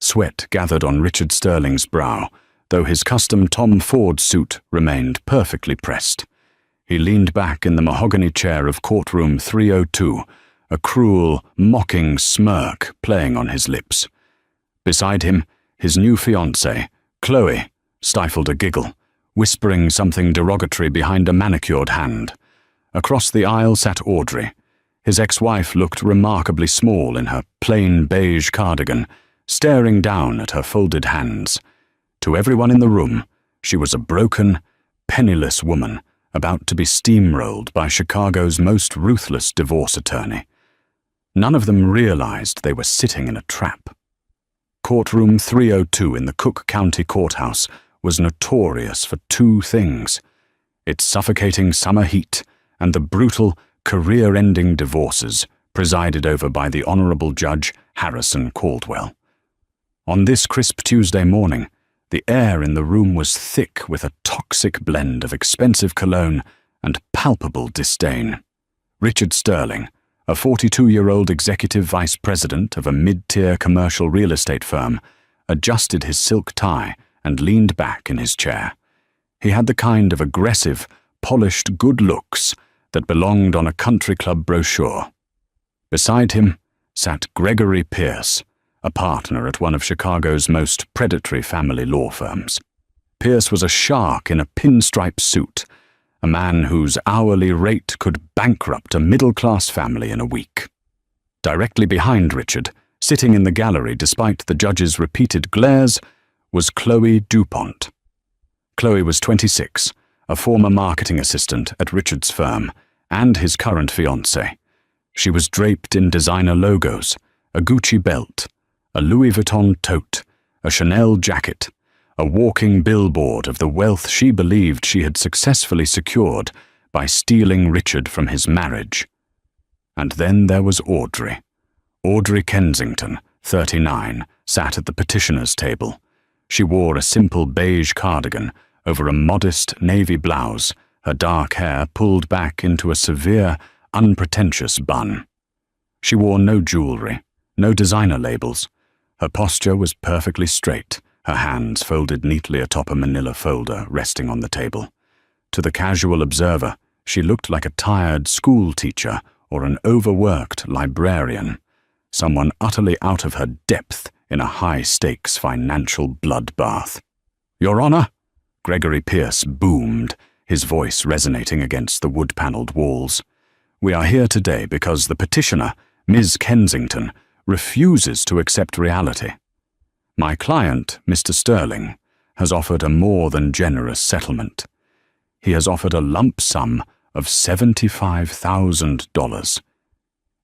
Sweat gathered on Richard Sterling's brow, though his custom Tom Ford suit remained perfectly pressed. He leaned back in the mahogany chair of courtroom 302, a cruel, mocking smirk playing on his lips. Beside him, his new fiancée, Chloe, stifled a giggle, whispering something derogatory behind a manicured hand. Across the aisle sat Audrey. His ex-wife looked remarkably small in her plain beige cardigan, staring down at her folded hands. To everyone in the room, she was a broken, penniless woman about to be steamrolled by Chicago's most ruthless divorce attorney. None of them realized they were sitting in a trap. Courtroom 302 in the Cook County Courthouse was notorious for two things: its suffocating summer heat and the brutal, career-ending divorces presided over by the Honorable Judge Harrison Caldwell. On this crisp Tuesday morning, the air in the room was thick with a toxic blend of expensive cologne and palpable disdain. Richard Sterling, a 42-year-old executive vice president of a mid-tier commercial real estate firm, adjusted his silk tie and leaned back in his chair. He had the kind of aggressive, polished good looks that belonged on a country club brochure. Beside him sat Gregory Pierce, a partner at one of Chicago's most predatory family law firms. Pierce was a shark in a pinstripe suit, a man whose hourly rate could bankrupt a middle-class family in a week. Directly behind Richard, sitting in the gallery despite the judge's repeated glares, was Chloe DuPont. Chloe was 26, a former marketing assistant at Richard's firm, and his current fiancé. She was draped in designer logos, a Gucci belt, a Louis Vuitton tote, a Chanel jacket, a walking billboard of the wealth she believed she had successfully secured by stealing Richard from his marriage. And then there was Audrey. Audrey Kensington, 39, sat at the petitioner's table. She wore a simple beige cardigan over a modest navy blouse, her dark hair pulled back into a severe, unpretentious bun. She wore no jewelry, no designer labels. Her posture was perfectly straight, her hands folded neatly atop a manila folder resting on the table. To the casual observer, she looked like a tired school teacher or an overworked librarian, someone utterly out of her depth in a high-stakes financial bloodbath. "Your Honor," Gregory Pierce boomed, his voice resonating against the wood-paneled walls. "We are here today because the petitioner, Ms. Kensington, refuses to accept reality. My client, Mr. Sterling, has offered a more than generous settlement. He has offered a lump sum of $75,000.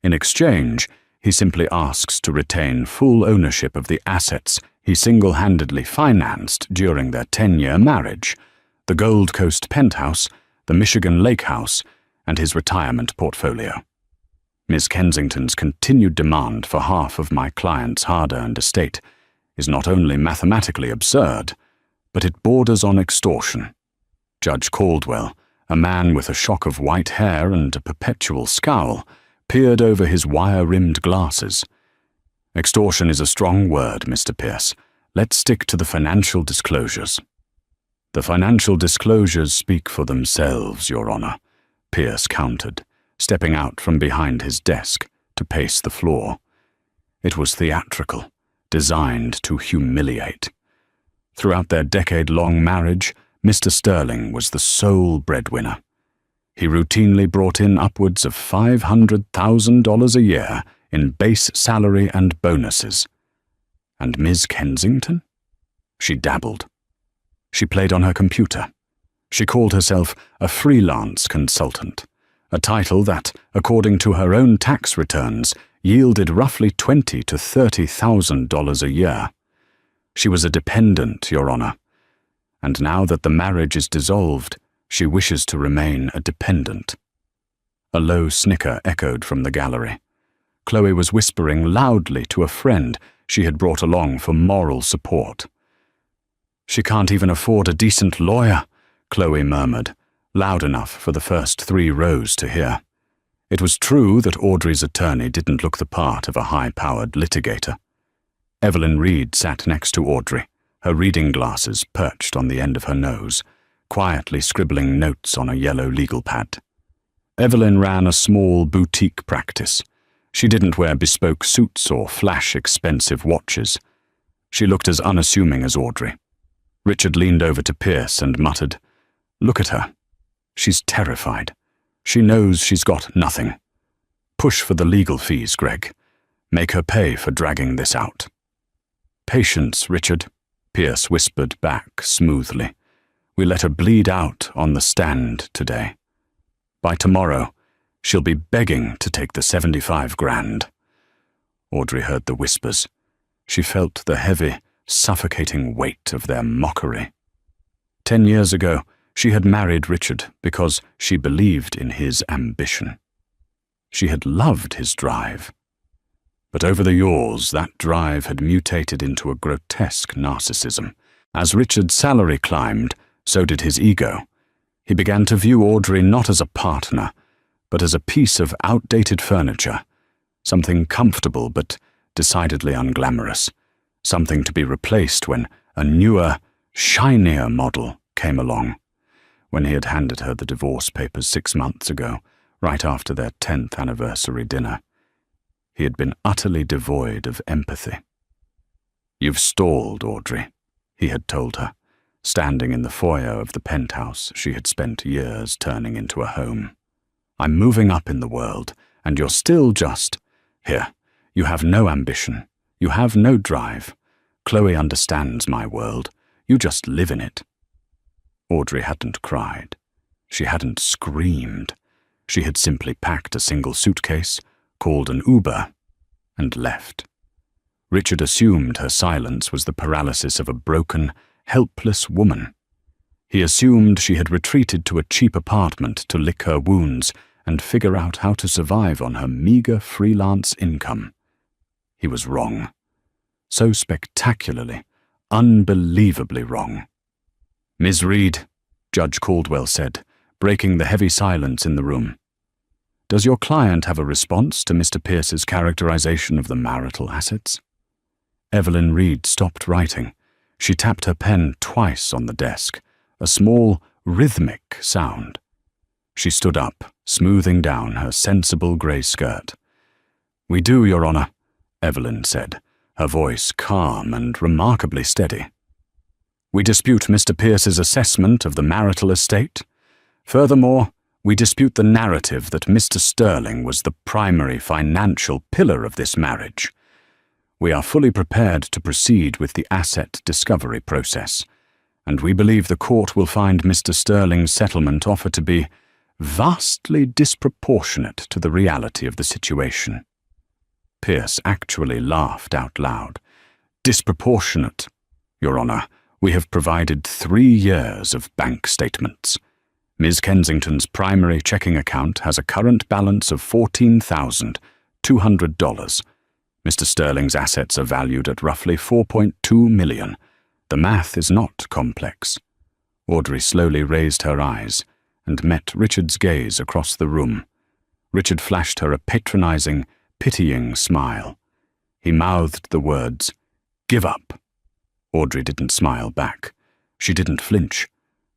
In exchange, he simply asks to retain full ownership of the assets he single-handedly financed during their 10-year marriage, the Gold Coast penthouse, the Michigan Lake House, and his retirement portfolio. Ms. Kensington's continued demand for half of my client's hard-earned estate is not only mathematically absurd, but it borders on extortion." Judge Caldwell, a man with a shock of white hair and a perpetual scowl, peered over his wire-rimmed glasses. "Extortion is a strong word, Mr. Pierce. Let's stick to the financial disclosures." "The financial disclosures speak for themselves, Your Honor," Pierce countered, stepping out from behind his desk to pace the floor. It was theatrical, designed to humiliate. Throughout their decade-long marriage, Mr. Sterling was the sole breadwinner. He routinely brought in upwards of $500,000 a year in base salary and bonuses. And Ms. Kensington? She dabbled. She played on her computer. She called herself a freelance consultant, a title that, according to her own tax returns, yielded roughly $20,000 to $30,000 a year. She was a dependent, Your Honor, and now that the marriage is dissolved, she wishes to remain a dependent. A low snicker echoed from the gallery. Chloe was whispering loudly to a friend she had brought along for moral support. "She can't even afford a decent lawyer," Chloe murmured, loud enough for the first 3 rows to hear. It was true that Audrey's attorney didn't look the part of a high-powered litigator. Evelyn Reed sat next to Audrey, her reading glasses perched on the end of her nose, quietly scribbling notes on a yellow legal pad. Evelyn ran a small boutique practice. She didn't wear bespoke suits or flash expensive watches. She looked as unassuming as Audrey. Richard leaned over to Pierce and muttered, "Look at her. She's terrified. She knows she's got nothing. Push for the legal fees, Greg. Make her pay for dragging this out." "Patience, Richard," Pierce whispered back smoothly. "We let her bleed out on the stand today. By tomorrow, she'll be begging to take the 75 grand. Audrey heard the whispers. She felt the heavy, suffocating weight of their mockery. 10 years ago, she had married Richard because she believed in his ambition. She had loved his drive. But over the years, that drive had mutated into a grotesque narcissism. As Richard's salary climbed, so did his ego. He began to view Audrey not as a partner, but as a piece of outdated furniture, something comfortable but decidedly unglamorous, something to be replaced when a newer, shinier model came along. When he had handed her the divorce papers 6 months ago, right after their 10th anniversary dinner, he had been utterly devoid of empathy. "You've stalled, Audrey," he had told her, standing in the foyer of the penthouse she had spent years turning into a home. "I'm moving up in the world, and you're still just... Here, you have no ambition. You have no drive. Chloe understands my world. You just live in it." Audrey hadn't cried. She hadn't screamed. She had simply packed a single suitcase, called an Uber, and left. Richard assumed her silence was the paralysis of a broken, helpless woman. He assumed she had retreated to a cheap apartment to lick her wounds and figure out how to survive on her meager freelance income. He was wrong. So spectacularly, unbelievably wrong. "Ms. Reed," Judge Caldwell said, breaking the heavy silence in the room. "Does your client have a response to Mr. Pierce's characterization of the marital assets?" Evelyn Reed stopped writing. She tapped her pen twice on the desk, a small, rhythmic sound. She stood up, smoothing down her sensible grey skirt. "We do, Your Honor," Evelyn said, her voice calm and remarkably steady. "We dispute Mr. Pierce's assessment of the marital estate. Furthermore, we dispute the narrative that Mr. Sterling was the primary financial pillar of this marriage. We are fully prepared to proceed with the asset discovery process, and we believe the court will find Mr. Sterling's settlement offer to be vastly disproportionate to the reality of the situation." Pierce actually laughed out loud. "Disproportionate? Your Honor, we have provided 3 years of bank statements. Ms. Kensington's primary checking account has a current balance of $14,200. Mr. Sterling's assets are valued at roughly $4.2 million. The math is not complex." Audrey slowly raised her eyes and met Richard's gaze across the room. Richard flashed her a patronizing, pitying smile. He mouthed the words, "Give up." Audrey didn't smile back. She didn't flinch.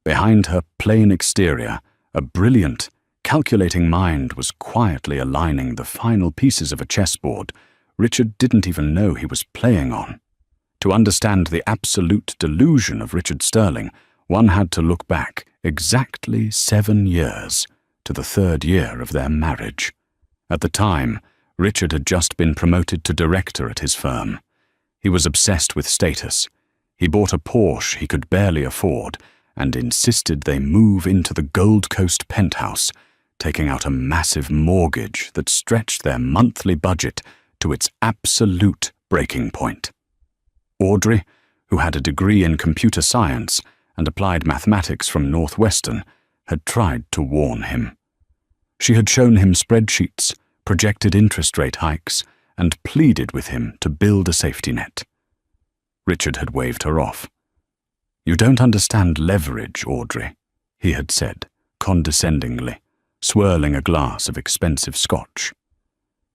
Behind her plain exterior, a brilliant, calculating mind was quietly aligning the final pieces of a chessboard Richard didn't even know he was playing on. To understand the absolute delusion of Richard Sterling, one had to look back exactly 7 years to the 3rd year of their marriage. At the time, Richard had just been promoted to director at his firm. He was obsessed with status. He bought a Porsche he could barely afford and insisted they move into the Gold Coast penthouse, taking out a massive mortgage that stretched their monthly budget to its absolute breaking point. Audrey, who had a degree in computer science and applied mathematics from Northwestern, had tried to warn him. She had shown him spreadsheets, projected interest rate hikes, and pleaded with him to build a safety net. Richard had waved her off. "You don't understand leverage, Audrey," he had said, condescendingly, swirling a glass of expensive scotch.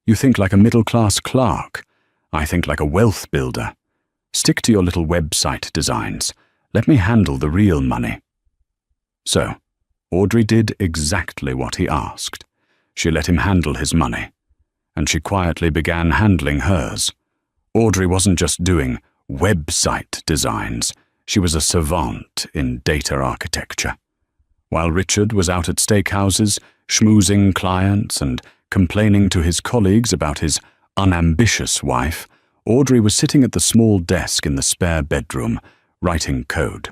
"You think like a middle-class clerk. I think like a wealth builder. Stick to your little website designs. Let me handle the real money." So, Audrey did exactly what he asked. She let him handle his money, and she quietly began handling hers. Audrey wasn't just doing website designs, she was a savant in data architecture. While Richard was out at steakhouses, schmoozing clients and complaining to his colleagues about his unambitious wife, Audrey was sitting at the small desk in the spare bedroom, writing code.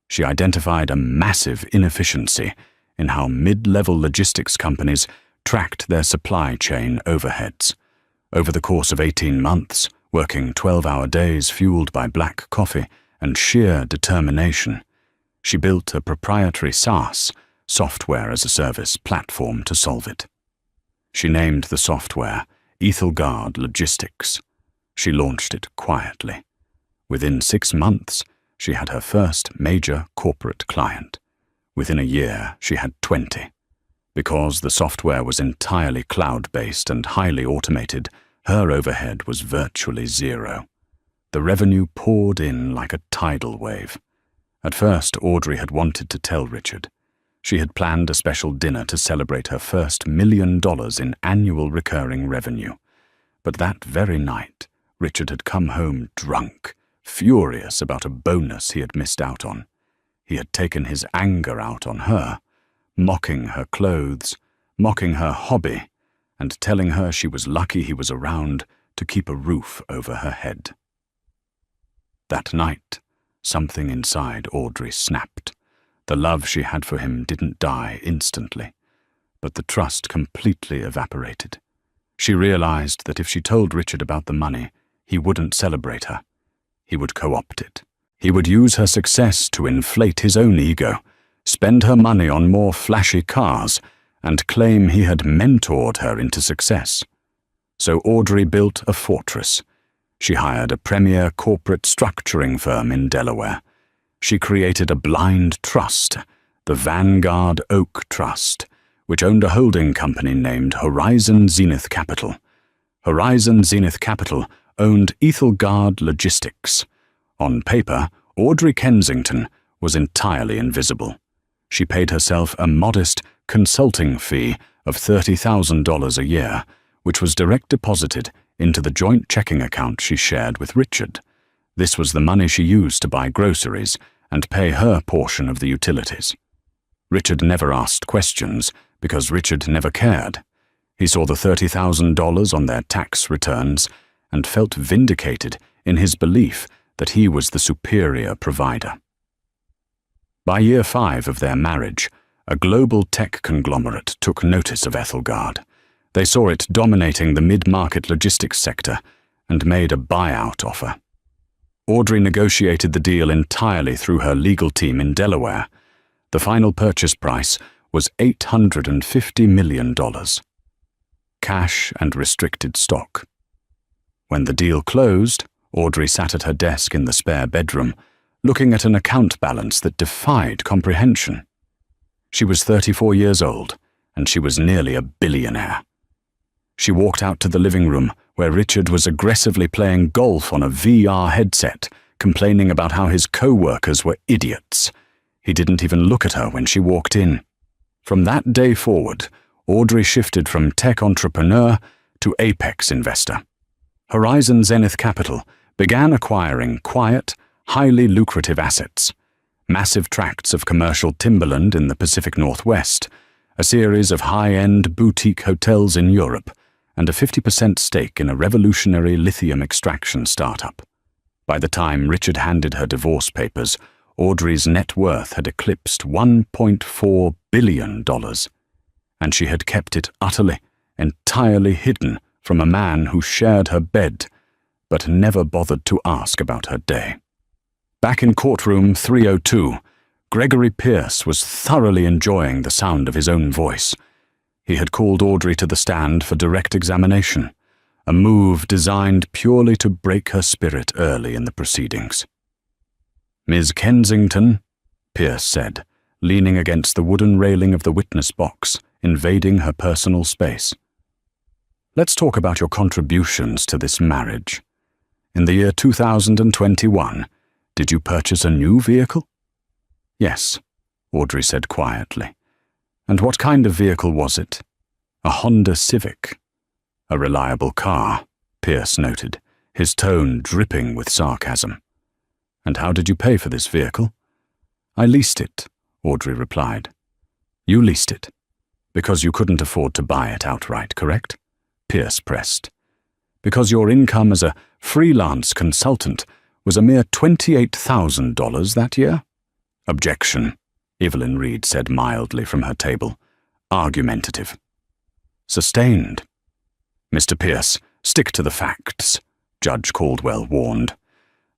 She identified a massive inefficiency in how mid-level logistics companies tracked their supply chain overheads. Over the course of 18 months, working 12-hour days fueled by black coffee and sheer determination, she built a proprietary SaaS, software as a service, platform to solve it. She named the software Ethelgard Logistics. She launched it quietly. Within 6 months, she had her first major corporate client. Within a year, she had 20. Because the software was entirely cloud-based and highly automated, her overhead was virtually zero. The revenue poured in like a tidal wave. At first, Audrey had wanted to tell Richard. She had planned a special dinner to celebrate her first $1 million in annual recurring revenue. But that very night, Richard had come home drunk, furious about a bonus he had missed out on. He had taken his anger out on her, mocking her clothes, mocking her hobby, and telling her she was lucky he was around to keep a roof over her head. That night, something inside Audrey snapped. The love she had for him didn't die instantly, but the trust completely evaporated. She realized that if she told Richard about the money, he wouldn't celebrate her. He would co-opt it. He would use her success to inflate his own ego, spend her money on more flashy cars, and claim he had mentored her into success. So Audrey built a fortress. She hired a premier corporate structuring firm in Delaware. She created a blind trust, the Vanguard Oak Trust, which owned a holding company named Horizon Zenith Capital. Horizon Zenith Capital owned Ethelgard Logistics. On paper, Audrey Kensington was entirely invisible. She paid herself a modest consulting fee of $30,000 a year, which was direct deposited into the joint checking account she shared with Richard. This was the money she used to buy groceries and pay her portion of the utilities. Richard never asked questions because Richard never cared. He saw the $30,000 on their tax returns and felt vindicated in his belief that he was the superior provider. By year 5 of their marriage, a global tech conglomerate took notice of Ethelgard. They saw it dominating the mid-market logistics sector and made a buyout offer. Audrey negotiated the deal entirely through her legal team in Delaware. The final purchase price was $850 million. Cash and restricted stock. When the deal closed, Audrey sat at her desk in the spare bedroom, looking at an account balance that defied comprehension. She was 34 years old, and she was nearly a billionaire. She walked out to the living room, where Richard was aggressively playing golf on a VR headset, complaining about how his co-workers were idiots. He didn't even look at her when she walked in. From that day forward, Audrey shifted from tech entrepreneur to apex investor. Horizon Zenith Capital began acquiring quiet, highly lucrative assets, massive tracts of commercial timberland in the Pacific Northwest, a series of high-end boutique hotels in Europe, and a 50% stake in a revolutionary lithium extraction startup. By the time Richard handed her divorce papers, Audrey's net worth had eclipsed $1.4 billion, and she had kept it utterly, entirely hidden from a man who shared her bed, but never bothered to ask about her day. Back in courtroom 302, Gregory Pierce was thoroughly enjoying the sound of his own voice. He had called Audrey to the stand for direct examination, a move designed purely to break her spirit early in the proceedings. "Ms. Kensington," Pierce said, leaning against the wooden railing of the witness box, invading her personal space. "Let's talk about your contributions to this marriage. In the year 2021, did you purchase a new vehicle? Yes, Audrey said quietly. And what kind of vehicle was it? A Honda Civic. A reliable car, Pierce noted, his tone dripping with sarcasm. And how did you pay for this vehicle? I leased it, Audrey replied. You leased it? Because you couldn't afford to buy it outright, correct? Pierce pressed. Because your income as a freelance consultant was a mere $28,000 that year? Objection, Evelyn Reed said mildly from her table. Argumentative. Sustained. Mr. Pierce, stick to the facts, Judge Caldwell warned.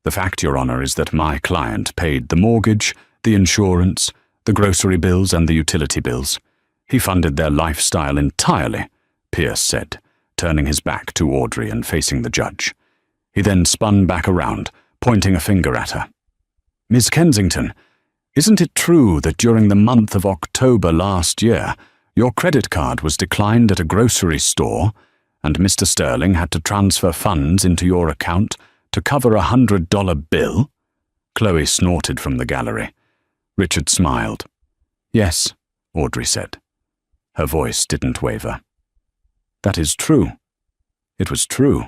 The fact, Your Honor, is that my client paid the mortgage, the insurance, the grocery bills and the utility bills. He funded their lifestyle entirely, Pierce said, turning his back to Audrey and facing the judge. He then spun back around, pointing a finger at her. Miss Kensington, isn't it true that during the month of October last year, your credit card was declined at a grocery store, and Mr. Sterling had to transfer funds into your account to cover a $100 bill? Chloe snorted from the gallery. Richard smiled. Yes, Audrey said. Her voice didn't waver. That is true. It was true.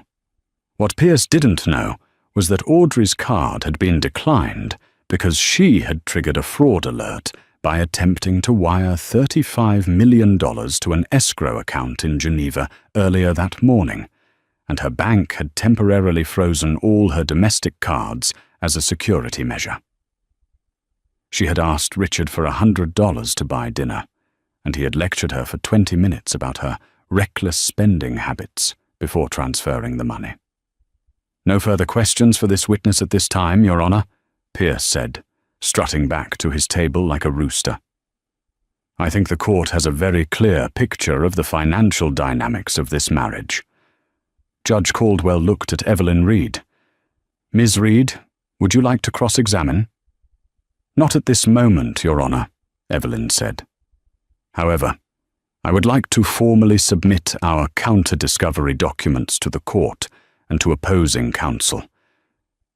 What Pierce didn't know was that Audrey's card had been declined because she had triggered a fraud alert by attempting to wire $35 million to an escrow account in Geneva earlier that morning, and her bank had temporarily frozen all her domestic cards as a security measure. She had asked Richard for $100 to buy dinner, and he had lectured her for 20 minutes about her reckless spending habits before transferring the money. No further questions for this witness at this time, Your Honor, Pierce said, strutting back to his table like a rooster. I think the court has a very clear picture of the financial dynamics of this marriage. Judge Caldwell looked at Evelyn Reed. Ms. Reed, would you like to cross-examine? Not at this moment, Your Honor, Evelyn said. However, I would like to formally submit our counter-discovery documents to the court and to opposing counsel.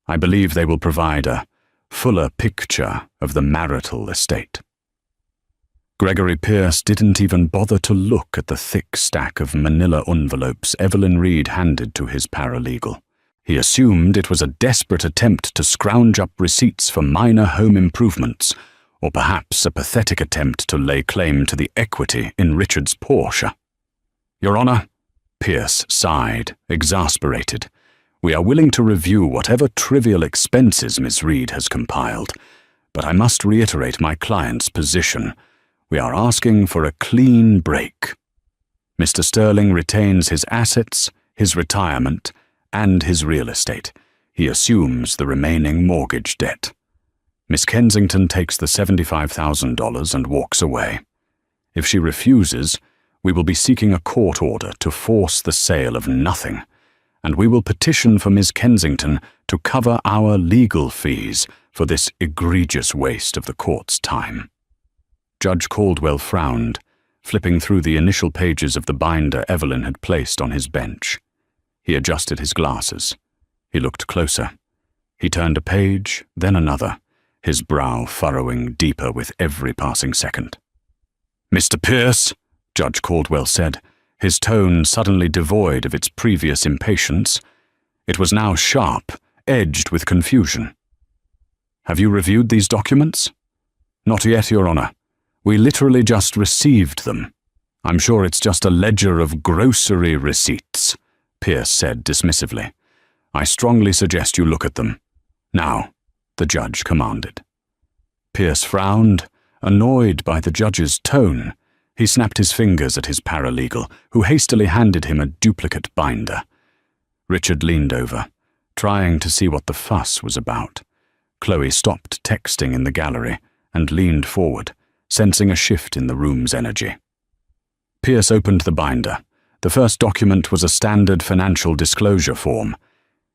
I believe they will provide a fuller picture of the marital estate. Gregory Pierce didn't even bother to look at the thick stack of manila envelopes Evelyn Reed handed to his paralegal. He assumed it was a desperate attempt to scrounge up receipts for minor home improvements, or perhaps a pathetic attempt to lay claim to the equity in Richard's Porsche. Your Honor, Pierce sighed, exasperated. We are willing to review whatever trivial expenses Miss Reed has compiled, but I must reiterate my client's position. We are asking for a clean break. Mr. Sterling retains his assets, his retirement, and his real estate. He assumes the remaining mortgage debt. Miss Kensington takes the $75,000 and walks away. If she refuses, we will be seeking a court order to force the sale of nothing, and we will petition for Miss Kensington to cover our legal fees for this egregious waste of the court's time. Judge Caldwell frowned, flipping through the initial pages of the binder Evelyn had placed on his bench. He adjusted his glasses. He looked closer. He turned a page, then another, his brow furrowing deeper with every passing second. Mr. Pierce, Judge Caldwell said, his tone suddenly devoid of its previous impatience. It was now sharp, edged with confusion. Have you reviewed these documents? Not yet, Your Honor. We literally just received them. I'm sure it's just a ledger of grocery receipts, Pierce said dismissively. I strongly suggest you look at them. Now, the judge commanded. Pierce frowned, annoyed by the judge's tone. He snapped his fingers at his paralegal, who hastily handed him a duplicate binder. Richard leaned over, trying to see what the fuss was about. Chloe stopped texting in the gallery and leaned forward, sensing a shift in the room's energy. Pierce opened the binder. The first document was a standard financial disclosure form.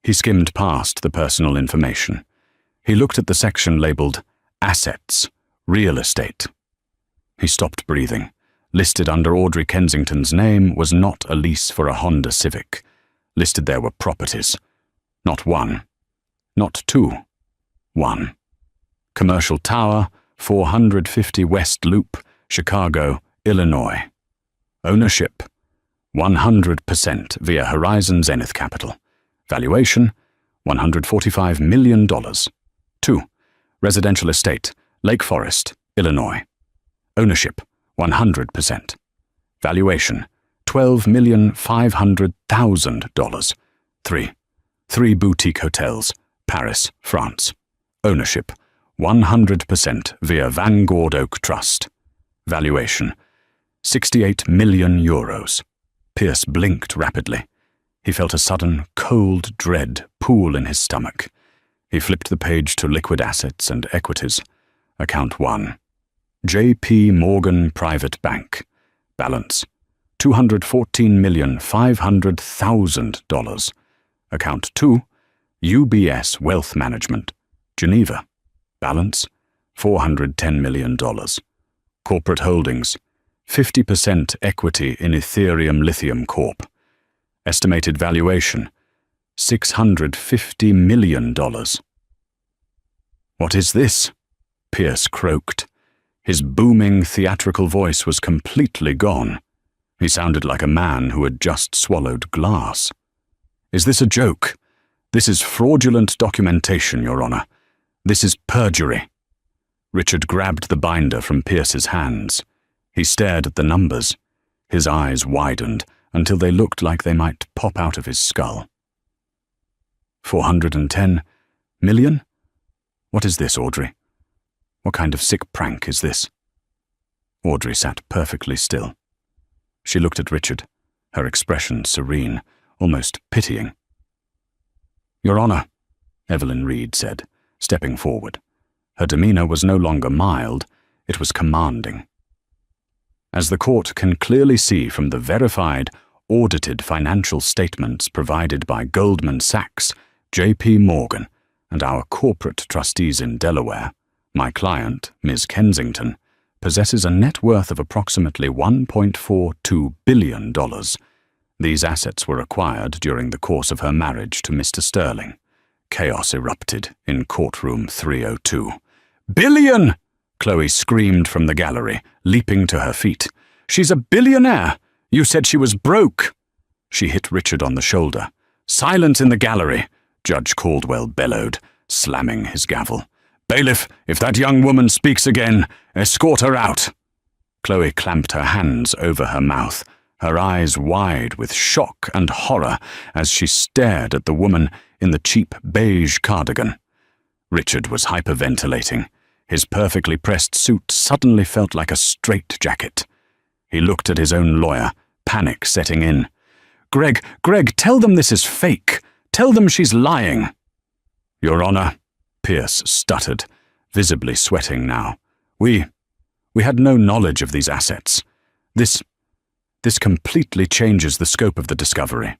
He skimmed past the personal information. He looked at the section labeled Assets, Real Estate. He stopped breathing. Listed under Audrey Kensington's name was not a lease for a Honda Civic. Listed there were properties. Not one. Not two. One. Commercial Tower, 450 West Loop, Chicago, Illinois. Ownership, 100% via Horizon Zenith Capital. Valuation, $145 million. 2. Residential estate, Lake Forest, Illinois. Ownership, 100%. Valuation, $12,500,000. 3. 3 boutique hotels, Paris, France. Ownership, 100% via Vanguard Oak Trust. Valuation, €68 million. Pierce blinked rapidly. He felt a sudden, cold dread pool in his stomach. He flipped the page to liquid assets and equities. Account 1. J.P. Morgan Private Bank. Balance, $214,500,000. Account 2. UBS Wealth Management. Geneva. Balance, $410 million. Corporate holdings, 50% equity in Ethereum Lithium Corp. Estimated valuation, $650 million. What is this? Pierce croaked. His booming theatrical voice was completely gone. He sounded like a man who had just swallowed glass. Is this a joke? This is fraudulent documentation, Your Honor. This is perjury. Richard grabbed the binder from Pierce's hands. He stared at the numbers. His eyes widened until they looked like they might pop out of his skull. 410 million? What is this, Audrey? What kind of sick prank is this? Audrey sat perfectly still. She looked at Richard, her expression serene, almost pitying. Your Honor, Evelyn Reed said, stepping forward. Her demeanor was no longer mild, it was commanding. As the court can clearly see from the verified, audited financial statements provided by Goldman Sachs, J.P. Morgan, and our corporate trustees in Delaware, my client, Ms. Kensington, possesses a net worth of approximately $1.42 billion. These assets were acquired during the course of her marriage to Mr. Sterling. Chaos erupted in courtroom 302. "Billion!" Chloe screamed from the gallery, leaping to her feet. "She's a billionaire! You said she was broke!" She hit Richard on the shoulder. "Silence in the gallery!" Judge Caldwell bellowed, slamming his gavel. "Bailiff, if that young woman speaks again, escort her out!" Chloe clamped her hands over her mouth, her eyes wide with shock and horror as she stared at the woman in the cheap beige cardigan. Richard was hyperventilating. His perfectly pressed suit suddenly felt like a straitjacket. He looked at his own lawyer, panic setting in. Greg, tell them this is fake. Tell them she's lying." "Your Honor," Pierce stuttered, visibly sweating now. We had no knowledge of these assets. This completely changes the scope of the discovery."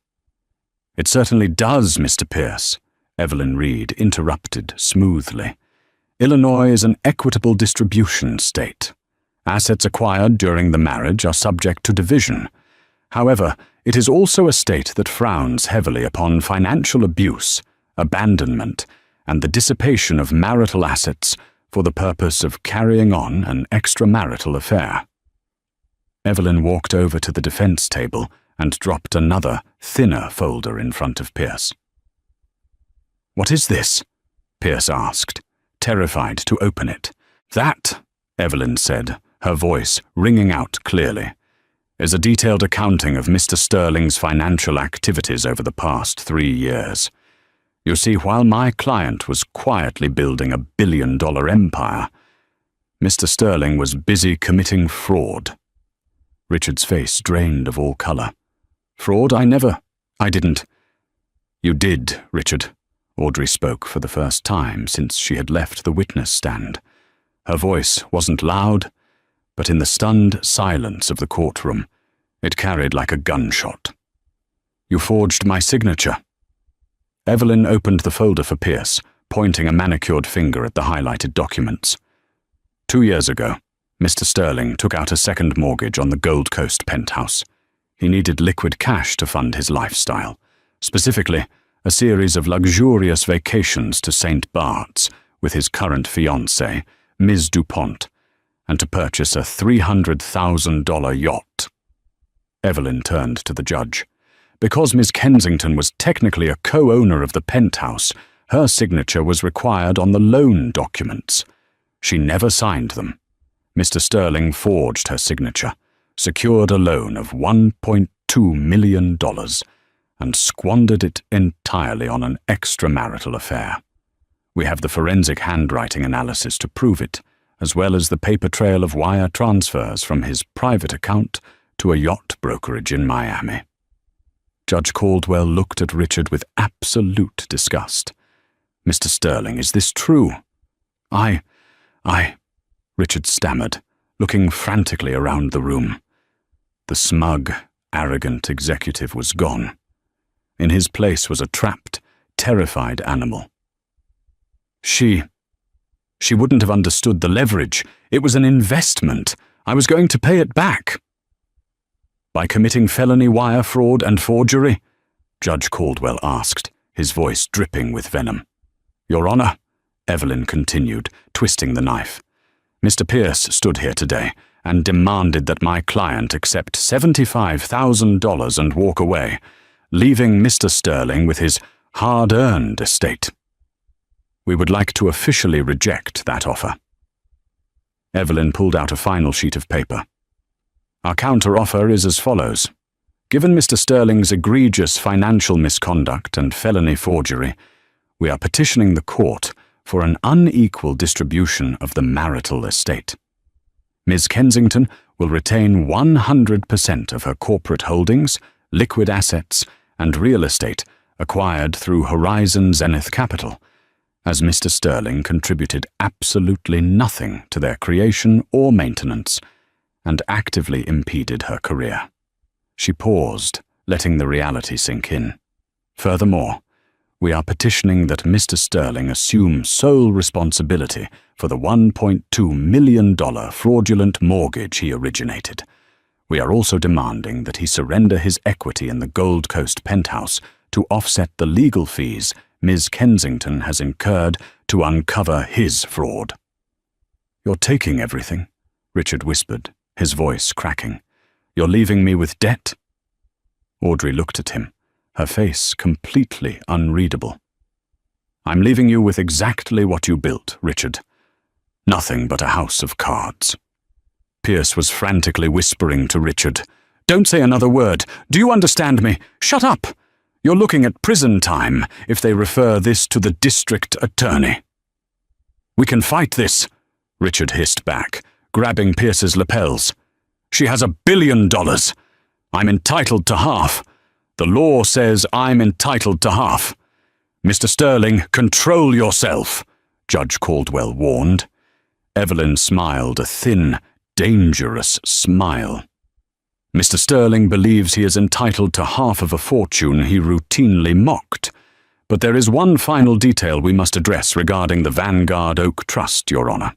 "It certainly does, Mr. Pierce," Evelyn Reed interrupted smoothly. "Illinois is an equitable distribution state. Assets acquired during the marriage are subject to division. However, it is also a state that frowns heavily upon financial abuse, abandonment, and the dissipation of marital assets for the purpose of carrying on an extramarital affair." Evelyn walked over to the defense table and dropped another, thinner folder in front of Pierce. "What is this?" Pierce asked, terrified to open it. "That," Evelyn said, her voice ringing out clearly, "is a detailed accounting of Mr. Sterling's financial activities over the past 3 years. You see, while my client was quietly building a billion-dollar empire, Mr. Sterling was busy committing fraud." Richard's face drained of all color. "Fraud? I didn't." "You did, Richard," Audrey spoke for the first time since she had left the witness stand. Her voice wasn't loud, but in the stunned silence of the courtroom, it carried like a gunshot. "You forged my signature." Evelyn opened the folder for Pierce, pointing a manicured finger at the highlighted documents. 2 years ago, Mr. Sterling took out a second mortgage on the Gold Coast penthouse. He needed liquid cash to fund his lifestyle, specifically a series of luxurious vacations to St. Bart's with his current fiancée, Ms. Dupont, and to purchase a $300,000 yacht. Evelyn turned to the judge. Because Miss Kensington was technically a co-owner of the penthouse, her signature was required on the loan documents. She never signed them. Mr. Sterling forged her signature, secured a loan of $1.2 million, and squandered it entirely on an extramarital affair. We have the forensic handwriting analysis to prove it, as well as the paper trail of wire transfers from his private account to a yacht brokerage in Miami. Judge Caldwell looked at Richard with absolute disgust. "Mr. Sterling, is this true?" I, Richard stammered, looking frantically around the room. The smug, arrogant executive was gone. In his place was a trapped, terrified animal. She wouldn't have understood the leverage. It was an investment. I was going to pay it back. By committing felony wire fraud and forgery? Judge Caldwell asked, his voice dripping with venom. Your Honor, Evelyn continued, twisting the knife. Mr. Pierce stood here today and demanded that my client accept $75,000 and walk away, leaving Mr. Sterling with his hard-earned estate. We would like to officially reject that offer. Evelyn pulled out a final sheet of paper. Our counter-offer is as follows. Given Mr. Sterling's egregious financial misconduct and felony forgery, we are petitioning the court for an unequal distribution of the marital estate. Ms. Kensington will retain 100% of her corporate holdings, liquid assets, and real estate acquired through Horizon Zenith Capital, as Mr. Sterling contributed absolutely nothing to their creation or maintenance, and actively impeded her career. She paused, letting the reality sink in. Furthermore, we are petitioning that Mr. Sterling assume sole responsibility for the $1.2 million fraudulent mortgage he originated. We are also demanding that he surrender his equity in the Gold Coast penthouse to offset the legal fees Ms. Kensington has incurred to uncover his fraud. You're taking everything, Richard whispered, his voice cracking. You're leaving me with debt? Audrey looked at him, her face completely unreadable. I'm leaving you with exactly what you built, Richard. Nothing but a house of cards. Pierce was frantically whispering to Richard. Don't say another word. Do you understand me? Shut up! You're looking at prison time if they refer this to the district attorney. We can fight this, Richard hissed back, grabbing Pierce's lapels. She has $1 billion. I'm entitled to half. The law says I'm entitled to half. Mr. Sterling, control yourself, Judge Caldwell warned. Evelyn smiled a thin, dangerous smile. Mr. Sterling believes he is entitled to half of a fortune he routinely mocked. But there is one final detail we must address regarding the Vanguard Oak Trust, Your Honor.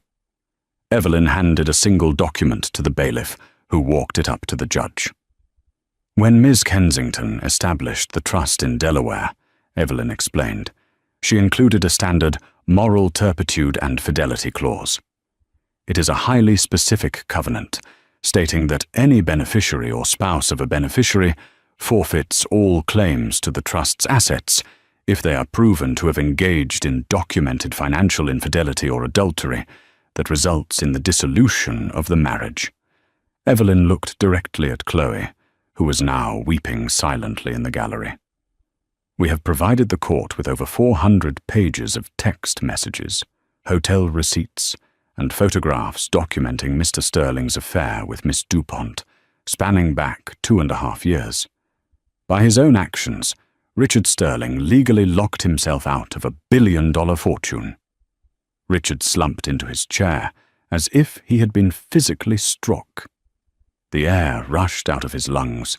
Evelyn handed a single document to the bailiff, who walked it up to the judge. When Ms. Kensington established the trust in Delaware, Evelyn explained, she included a standard moral turpitude and fidelity clause. It is a highly specific covenant, stating that any beneficiary or spouse of a beneficiary forfeits all claims to the trust's assets if they are proven to have engaged in documented financial infidelity or adultery that results in the dissolution of the marriage. Evelyn looked directly at Chloe, who was now weeping silently in the gallery. We have provided the court with over 400 pages of text messages, hotel receipts, and photographs documenting Mr. Sterling's affair with Miss Dupont, spanning back 2.5 years. By his own actions, Richard Sterling legally locked himself out of $1 billion fortune. Richard slumped into his chair, as if he had been physically struck. The air rushed out of his lungs.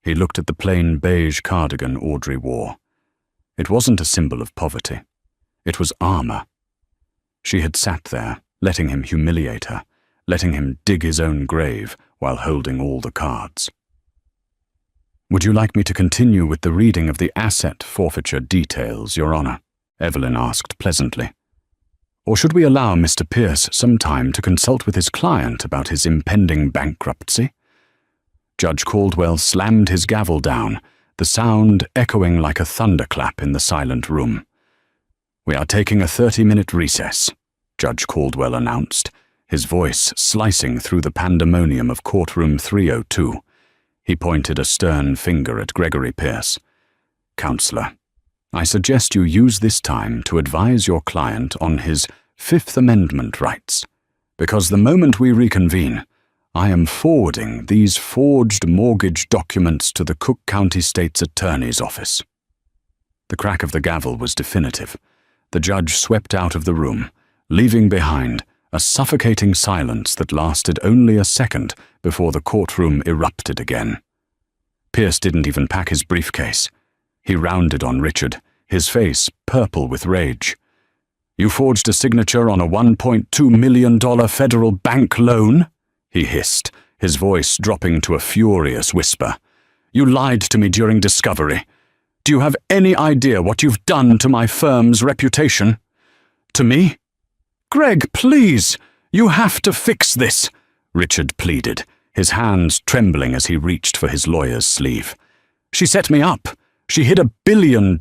He looked at the plain beige cardigan Audrey wore. It wasn't a symbol of poverty. It was armor. She had sat there, letting him humiliate her, letting him dig his own grave while holding all the cards. Would you like me to continue with the reading of the asset forfeiture details, Your Honor? Evelyn asked pleasantly. Or should we allow Mr. Pierce some time to consult with his client about his impending bankruptcy? Judge Caldwell slammed his gavel down, the sound echoing like a thunderclap in the silent room. We are taking a 30-minute recess, Judge Caldwell announced, his voice slicing through the pandemonium of courtroom 302. He pointed a stern finger at Gregory Pierce. Counselor, I suggest you use this time to advise your client on his Fifth Amendment rights, because the moment we reconvene, I am forwarding these forged mortgage documents to the Cook County State's Attorney's office. The crack of the gavel was definitive. The judge swept out of the room, leaving behind a suffocating silence that lasted only a second before the courtroom erupted again. Pierce didn't even pack his briefcase. He rounded on Richard, his face purple with rage. You forged a signature on a $1.2 million federal bank loan? He hissed, his voice dropping to a furious whisper. You lied to me during discovery. Do you have any idea what you've done to my firm's reputation? To me? Greg, please! You have to fix this, Richard pleaded, his hands trembling as he reached for his lawyer's sleeve. She set me up. She hid $1 billion.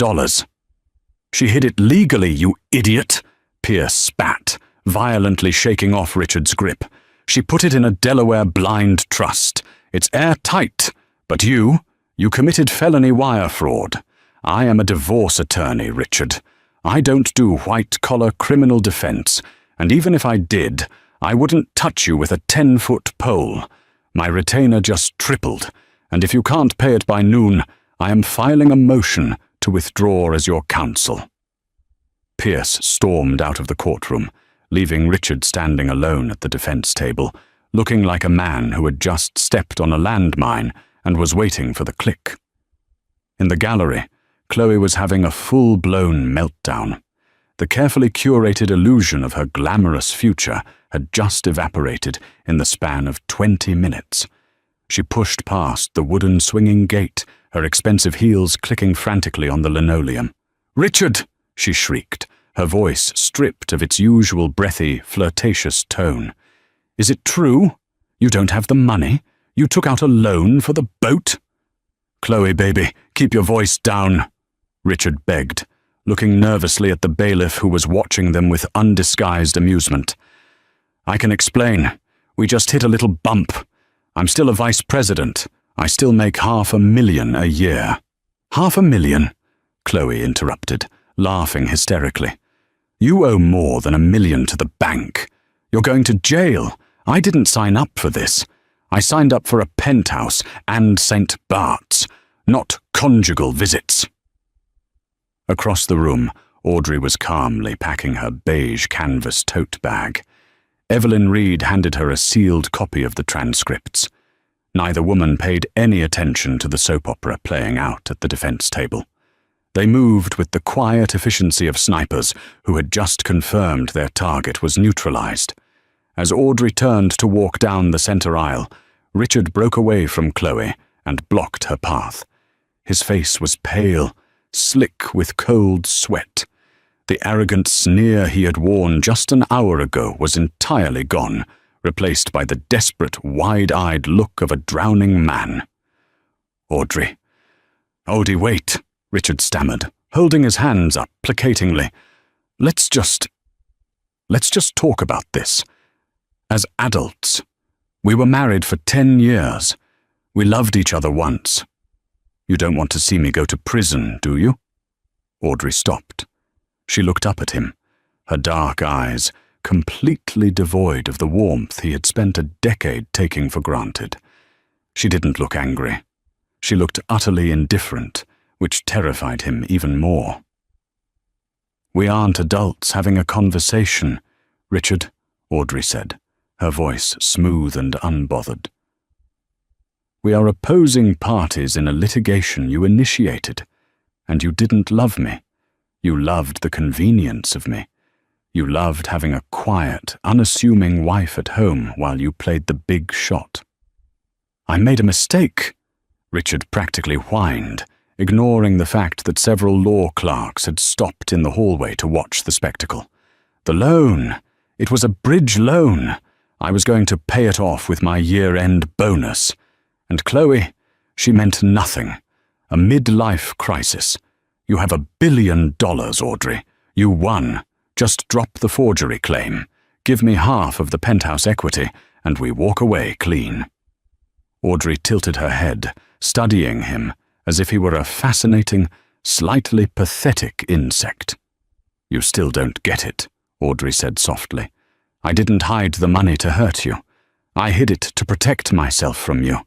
She hid it legally, you idiot, Pierce spat, violently shaking off Richard's grip. She put it in a Delaware blind trust. It's airtight. But you committed felony wire fraud. I am a divorce attorney, Richard. I don't do white-collar criminal defense, and even if I did, I wouldn't touch you with a 10-foot pole. My retainer just tripled, and if you can't pay it by noon, I am filing a motion to withdraw as your counsel. Pierce stormed out of the courtroom, leaving Richard standing alone at the defense table, looking like a man who had just stepped on a landmine and was waiting for the click. In the gallery, Chloe was having a full-blown meltdown. The carefully curated illusion of her glamorous future had just evaporated in the span of 20 minutes. She pushed past the wooden swinging gate, her expensive heels clicking frantically on the linoleum. "Richard!" she shrieked, her voice stripped of its usual breathy, flirtatious tone. "Is it true? You don't have the money? You took out a loan for the boat?" "Chloe, baby, keep your voice down," Richard begged, looking nervously at the bailiff who was watching them with undisguised amusement. "I can explain. We just hit a little bump. I'm still a vice president. I still make $500,000 a year." $500,000? Chloe interrupted, laughing hysterically. "You owe more than $1 million to the bank. You're going to jail. I didn't sign up for this. I signed up for a penthouse and St. Bart's, not conjugal visits." Across the room, Audrey was calmly packing her beige canvas tote bag. Evelyn Reed handed her a sealed copy of the transcripts. Neither woman paid any attention to the soap opera playing out at the defense table. They moved with the quiet efficiency of snipers who had just confirmed their target was neutralized. As Audrey turned to walk down the center aisle, Richard broke away from Chloe and blocked her path. His face was pale, slick with cold sweat. The arrogant sneer he had worn just an hour ago was entirely gone, replaced by the desperate, wide-eyed look of a drowning man. "Audrey. Odie, wait," Richard stammered, holding his hands up placatingly. Let's just talk about this. As adults. We were married for 10 years. We loved each other once. You don't want to see me go to prison, do you?" Audrey stopped. She looked up at him, her dark eyes completely devoid of the warmth he had spent a decade taking for granted. She didn't look angry. She looked utterly indifferent, which terrified him even more. "We aren't adults having a conversation, Richard," Audrey said, her voice smooth and unbothered. "We are opposing parties in a litigation you initiated, and you didn't love me. You loved the convenience of me. You loved having a quiet, unassuming wife at home while you played the big shot." "I made a mistake," Richard practically whined, ignoring the fact that several law clerks had stopped in the hallway to watch the spectacle. The loan! It was a bridge loan! I was going to pay it off with my year-end bonus. And Chloe, she meant nothing. A midlife crisis. You have $1 billion, Audrey. You won. Just drop the forgery claim. Give me half of the penthouse equity, and we walk away clean. Audrey tilted her head, studying him as if he were a fascinating, slightly pathetic insect. You still don't get it, Audrey said softly. I didn't hide the money to hurt you. I hid it to protect myself from you.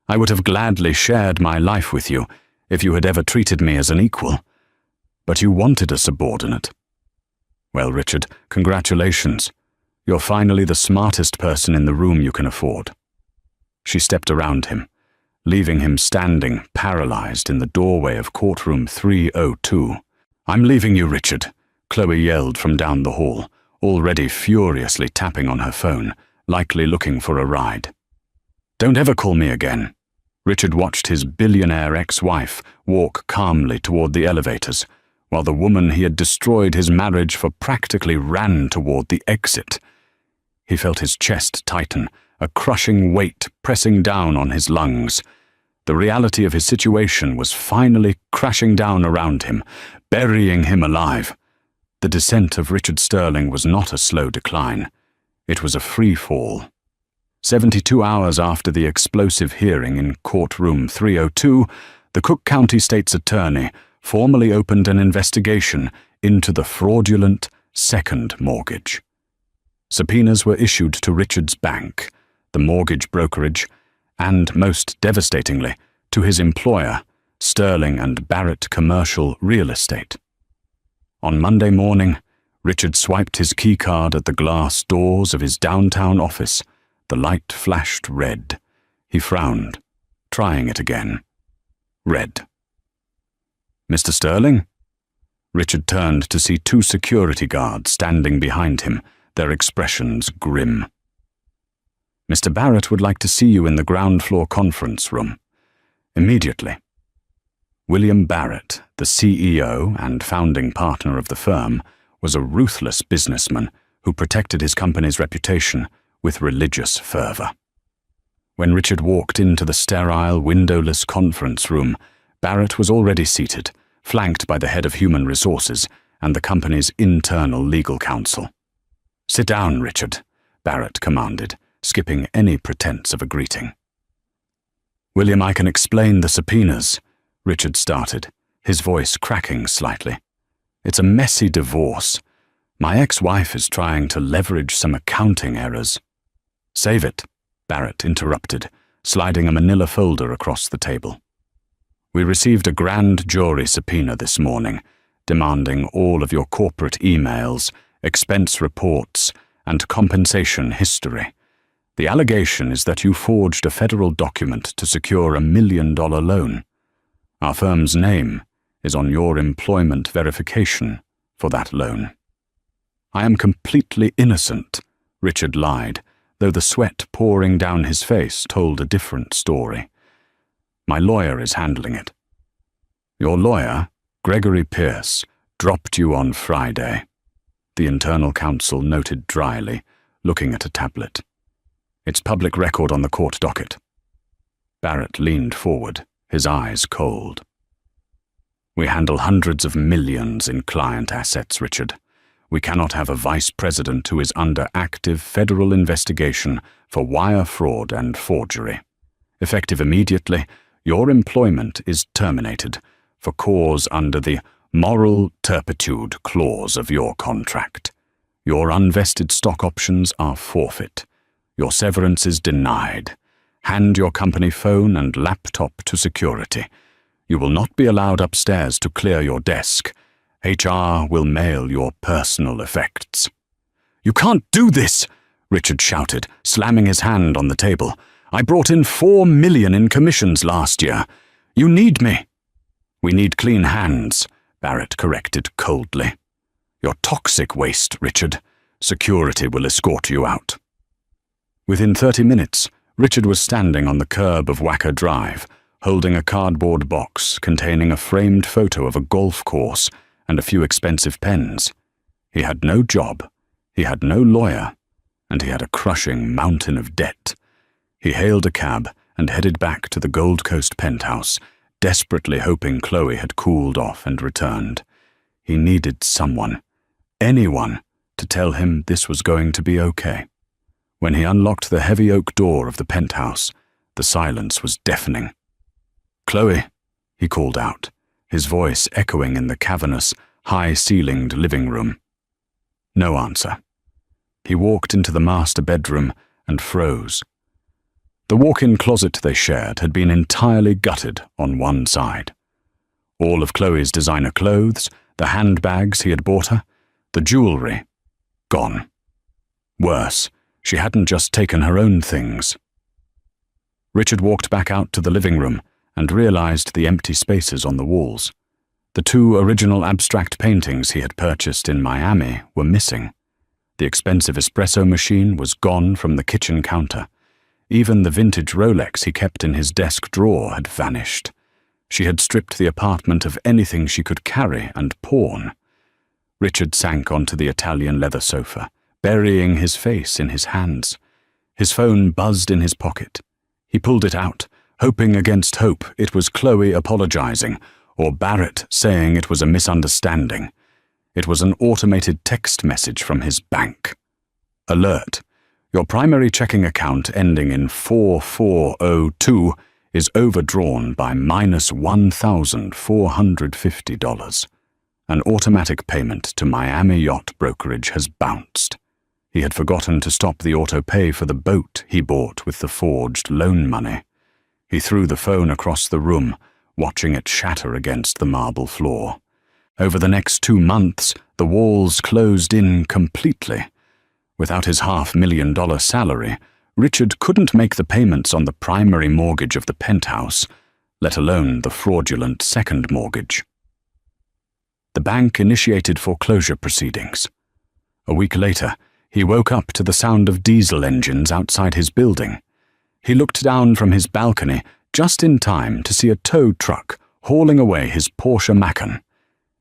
I would have gladly shared my life with you if you had ever treated me as an equal. But you wanted a subordinate. Well, Richard, congratulations. You're finally the smartest person in the room you can afford. She stepped around him, leaving him standing, paralyzed in the doorway of courtroom 302. I'm leaving you, Richard, Chloe yelled from down the hall, already furiously tapping on her phone, likely looking for a ride. Don't ever call me again. Richard watched his billionaire ex-wife walk calmly toward the elevators, while the woman he had destroyed his marriage for practically ran toward the exit. He felt his chest tighten, a crushing weight pressing down on his lungs. The reality of his situation was finally crashing down around him, burying him alive. The descent of Richard Sterling was not a slow decline. It was a free fall. 72 hours after the explosive hearing in courtroom 302, the Cook County State's attorney formally opened an investigation into the fraudulent second mortgage. Subpoenas were issued to Richard's bank, the mortgage brokerage, and, most devastatingly, to his employer, Sterling and Barrett Commercial Real Estate. On Monday morning, Richard swiped his keycard at the glass doors of his downtown office. The light flashed red. He frowned, trying it again. Red. Mr. Sterling? Richard turned to see two security guards standing behind him, their expressions grim. Mr. Barrett would like to see you in the ground floor conference room. Immediately. William Barrett, the CEO and founding partner of the firm, was a ruthless businessman who protected his company's reputation with religious fervor. When Richard walked into the sterile, windowless conference room, Barrett was already seated, flanked by the head of human resources and the company's internal legal counsel. Sit down, Richard, Barrett commanded, skipping any pretense of a greeting. William, I can explain the subpoenas, Richard started, his voice cracking slightly. It's a messy divorce. My ex-wife is trying to leverage some accounting errors. Save it, Barrett interrupted, sliding a manila folder across the table. We received a grand jury subpoena this morning, demanding all of your corporate emails, expense reports, and compensation history. The allegation is that you forged a federal document to secure $1 million loan. Our firm's name is on your employment verification for that loan. I am completely innocent, Richard lied, though the sweat pouring down his face told a different story. My lawyer is handling it. Your lawyer, Gregory Pierce, dropped you on Friday, the internal counsel noted dryly, looking at a tablet. It's public record on the court docket. Barrett leaned forward, his eyes cold. We handle hundreds of millions in client assets, Richard. We cannot have a vice president who is under active federal investigation for wire fraud and forgery. Effective immediately, your employment is terminated for cause under the moral turpitude clause of your contract. Your unvested stock options are forfeit. Your severance is denied. Hand your company phone and laptop to security. You will not be allowed upstairs to clear your desk. HR will mail your personal effects. You can't do this, Richard shouted, slamming his hand on the table. I brought in $4 million in commissions last year. You need me. We need clean hands, Barrett corrected coldly. You're toxic waste, Richard. Security will escort you out. Within 30 minutes, Richard was standing on the curb of Wacker Drive, holding a cardboard box containing a framed photo of a golf course and a few expensive pens. He had no job, he had no lawyer, and he had a crushing mountain of debt. He hailed a cab and headed back to the Gold Coast penthouse, desperately hoping Chloe had cooled off and returned. He needed someone, anyone, to tell him this was going to be okay. When he unlocked the heavy oak door of the penthouse, the silence was deafening. "Chloe," he called out, his voice echoing in the cavernous, high-ceilinged living room. No answer. He walked into the master bedroom and froze. The walk-in closet they shared had been entirely gutted on one side. All of Chloe's designer clothes, the handbags he had bought her, the jewelry, gone. Worse, she hadn't just taken her own things. Richard walked back out to the living room and realized the empty spaces on the walls. The 2 original abstract paintings he had purchased in Miami were missing. The expensive espresso machine was gone from the kitchen counter. Even the vintage Rolex he kept in his desk drawer had vanished. She had stripped the apartment of anything she could carry and pawn. Richard sank onto the Italian leather sofa, burying his face in his hands. His phone buzzed in his pocket. He pulled it out, hoping against hope it was Chloe apologizing, or Barrett saying it was a misunderstanding. It was an automated text message from his bank. "Alert. Your primary checking account ending in 4402 is overdrawn by minus $1,450. An automatic payment to Miami Yacht Brokerage has bounced." He had forgotten to stop the auto-pay for the boat he bought with the forged loan money. He threw the phone across the room, watching it shatter against the marble floor. Over the next 2 months, the walls closed in completely. Without his $500,000 salary, Richard couldn't make the payments on the primary mortgage of the penthouse, let alone the fraudulent second mortgage. The bank initiated foreclosure proceedings. A week later, he woke up to the sound of diesel engines outside his building. He looked down from his balcony just in time to see a tow truck hauling away his Porsche Macan.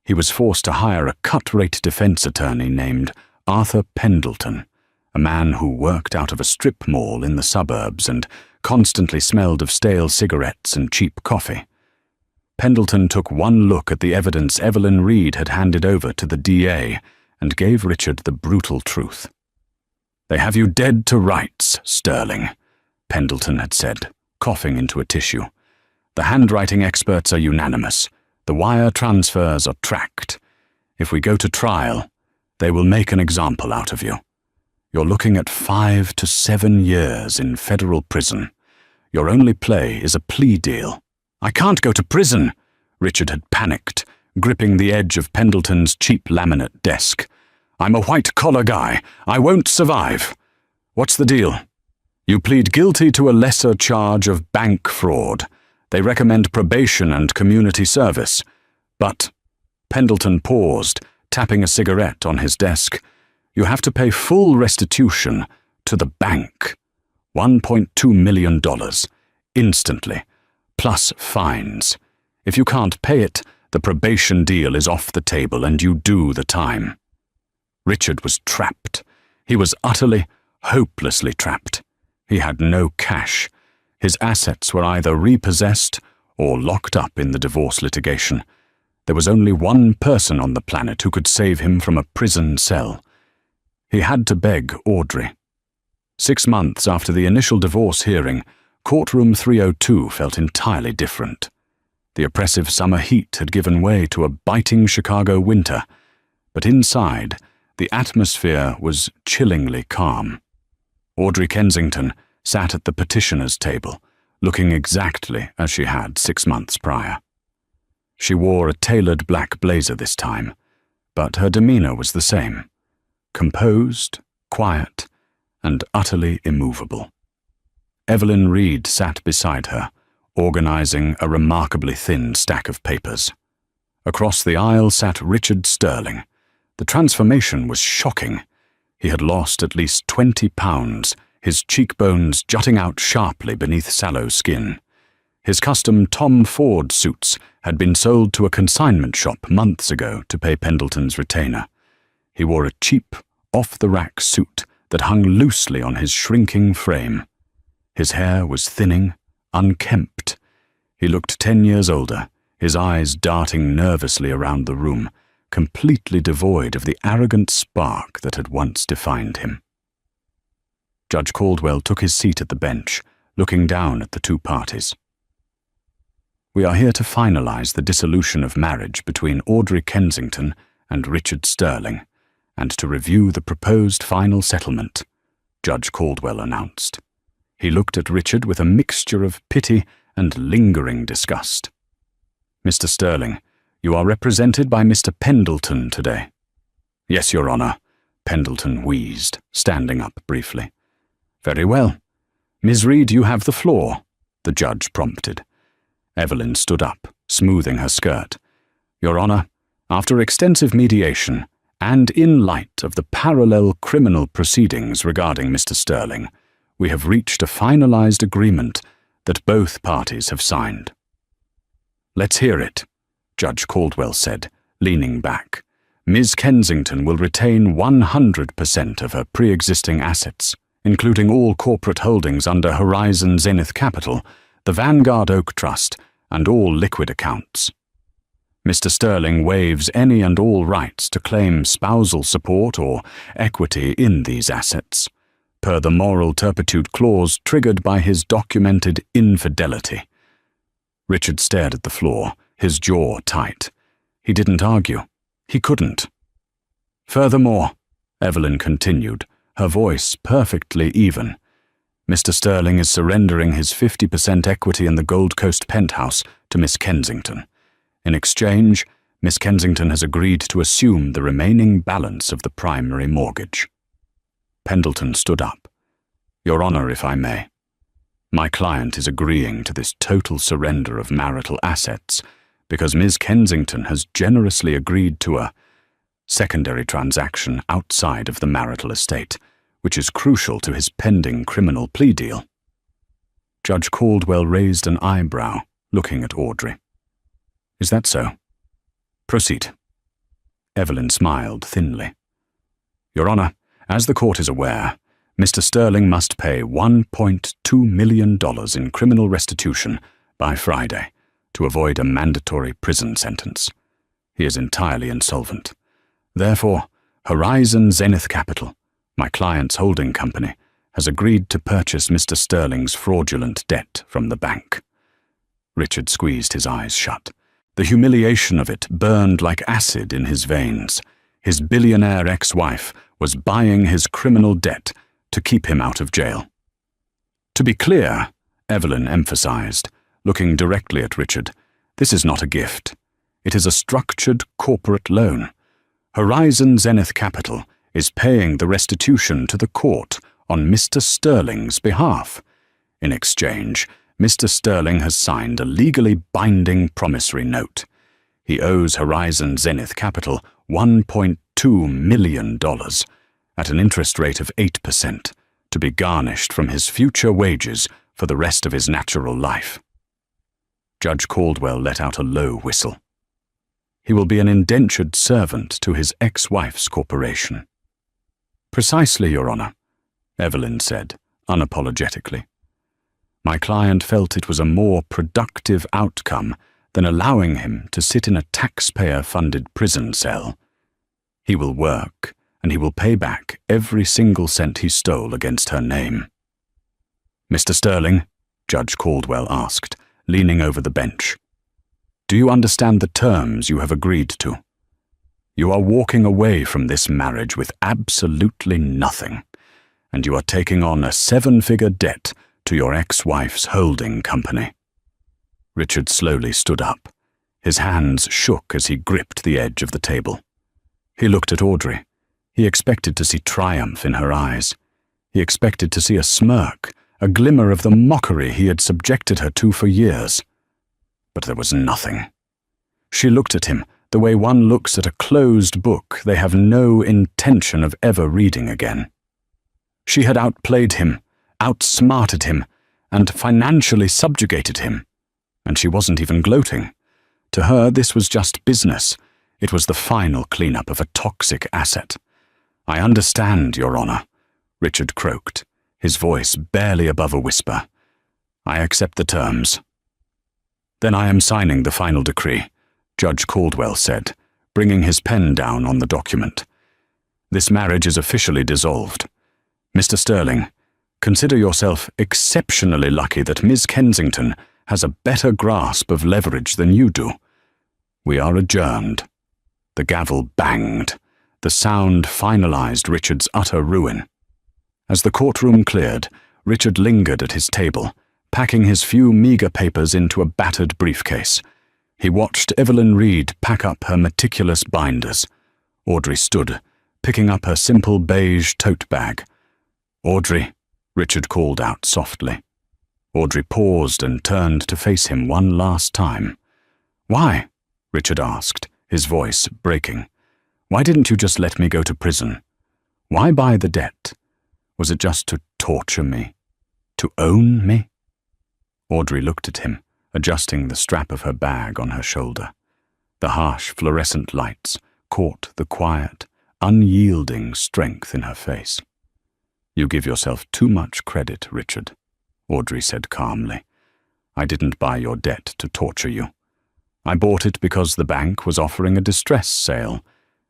He was forced to hire a cut-rate defense attorney named Arthur Pendleton, a man who worked out of a strip mall in the suburbs and constantly smelled of stale cigarettes and cheap coffee. Pendleton took one look at the evidence Evelyn Reed had handed over to the DA and gave Richard the brutal truth. "They have you dead to rights, Sterling," Pendleton had said, coughing into a tissue. "The handwriting experts are unanimous. The wire transfers are tracked. If we go to trial, they will make an example out of you. You're looking at 5 to 7 years in federal prison. Your only play is a plea deal." "I can't go to prison," Richard had panicked, gripping the edge of Pendleton's cheap laminate desk. "I'm a white-collar guy. I won't survive." "What's the deal?" "You plead guilty to a lesser charge of bank fraud. They recommend probation and community service. But," Pendleton paused, tapping a cigarette on his desk, "you have to pay full restitution to the bank. $1.2 million, instantly, plus fines. If you can't pay it, the probation deal is off the table and you do the time." Richard was trapped. He was utterly, hopelessly trapped. He had no cash. His assets were either repossessed or locked up in the divorce litigation. There was only one person on the planet who could save him from a prison cell. He had to beg Audrey. 6 months after the initial divorce hearing, courtroom 302 felt entirely different. The oppressive summer heat had given way to a biting Chicago winter, but inside, the atmosphere was chillingly calm. Audrey Kensington sat at the petitioner's table, looking exactly as she had 6 months prior. She wore a tailored black blazer this time, but her demeanor was the same, composed, quiet, and utterly immovable. Evelyn Reed sat beside her, organizing a remarkably thin stack of papers. Across the aisle sat Richard Sterling. The transformation was shocking. He had lost at least 20 pounds, his cheekbones jutting out sharply beneath sallow skin. His custom Tom Ford suits had been sold to a consignment shop months ago to pay Pendleton's retainer. He wore a cheap, off-the-rack suit that hung loosely on his shrinking frame. His hair was thinning, unkempt. He looked 10 years older, his eyes darting nervously around the room, completely devoid of the arrogant spark that had once defined him. Judge Caldwell took his seat at the bench, looking down at the two parties. We are here to finalize the dissolution of marriage between Audrey Kensington and Richard Sterling, and to review the proposed final settlement, Judge Caldwell announced. He looked at Richard with a mixture of pity and lingering disgust. Mr. Sterling, you are represented by Mr. Pendleton today. Yes, Your Honor, Pendleton wheezed, standing up briefly. Very well. Ms. Reed, you have the floor, the judge prompted. Evelyn stood up, smoothing her skirt. Your Honor, after extensive mediation, and in light of the parallel criminal proceedings regarding Mr. Sterling, we have reached a finalized agreement that both parties have signed. Let's hear it, Judge Caldwell said, leaning back. Ms. Kensington will retain 100% of her pre-existing assets, including all corporate holdings under Horizon Zenith Capital, the Vanguard Oak Trust, and all liquid accounts. Mr. Sterling waives any and all rights to claim spousal support or equity in these assets, per the moral turpitude clause triggered by his documented infidelity. Richard stared at the floor, his jaw tight. He didn't argue. He couldn't. Furthermore, Evelyn continued, her voice perfectly even, Mr. Sterling is surrendering his 50% equity in the Gold Coast penthouse to Miss Kensington. In exchange, Miss Kensington has agreed to assume the remaining balance of the primary mortgage. Pendleton stood up. Your Honor, if I may. My client is agreeing to this total surrender of marital assets because Miss Kensington has generously agreed to a secondary transaction outside of the marital estate, which is crucial to his pending criminal plea deal. Judge Caldwell raised an eyebrow, looking at Audrey. Is that so? Proceed. Evelyn smiled thinly. Your Honor, as the court is aware, Mr. Sterling must pay $1.2 million in criminal restitution by Friday to avoid a mandatory prison sentence. He is entirely insolvent. Therefore, Horizon Zenith Capital, my client's holding company, has agreed to purchase Mr. Sterling's fraudulent debt from the bank. Richard squeezed his eyes shut. The humiliation of it burned like acid in his veins. His billionaire ex-wife was buying his criminal debt to keep him out of jail. To be clear, Evelyn emphasized, looking directly at Richard, this is not a gift. It is a structured corporate loan. Horizon Zenith Capital is paying the restitution to the court on Mr. Sterling's behalf. In exchange, Mr. Sterling has signed a legally binding promissory note. He owes Horizon Zenith Capital $1.2 million at an interest rate of 8%, to be garnished from his future wages for the rest of his natural life. Judge Caldwell let out a low whistle. He will be an indentured servant to his ex-wife's corporation. Precisely, Your Honor, Evelyn said, unapologetically. My client felt it was a more productive outcome than allowing him to sit in a taxpayer-funded prison cell. He will work, and he will pay back every single cent he stole against her name. Mr. Sterling, Judge Caldwell asked, leaning over the bench, do you understand the terms you have agreed to? You are walking away from this marriage with absolutely nothing, and you are taking on a 7-figure debt to your ex-wife's holding company. Richard slowly stood up. His hands shook as he gripped the edge of the table. He looked at Audrey. He expected to see triumph in her eyes. He expected to see a smirk, a glimmer of the mockery he had subjected her to for years. But there was nothing. She looked at him the way one looks at a closed book they have no intention of ever reading again. She had outplayed him, outsmarted him, and financially subjugated him, And she wasn't even gloating. To her, this was just business. It was the final cleanup of a toxic asset. "I understand, Your Honor," Richard croaked, his voice barely above a whisper. "I accept the terms." "Then I am signing the final decree," Judge Caldwell said, bringing his pen down on the document. "This marriage is officially dissolved. Mr. Sterling, consider yourself exceptionally lucky that Ms. Kensington has a better grasp of leverage than you do. We are adjourned." The gavel banged. The sound finalized Richard's utter ruin. As the courtroom cleared, Richard lingered at his table, packing his few meager papers into a battered briefcase. He watched Evelyn Reed pack up her meticulous binders. Audrey stood, picking up her simple beige tote bag. "Audrey," Richard called out softly. Audrey paused and turned to face him one last time. "Why?" Richard asked, his voice breaking. "Why didn't you just let me go to prison? Why buy the debt? Was it just to torture me? To own me?" Audrey looked at him, adjusting the strap of her bag on her shoulder. The harsh fluorescent lights caught the quiet, unyielding strength in her face. "You give yourself too much credit, Richard," Audrey said calmly. "I didn't buy your debt to torture you. I bought it because the bank was offering a distress sale,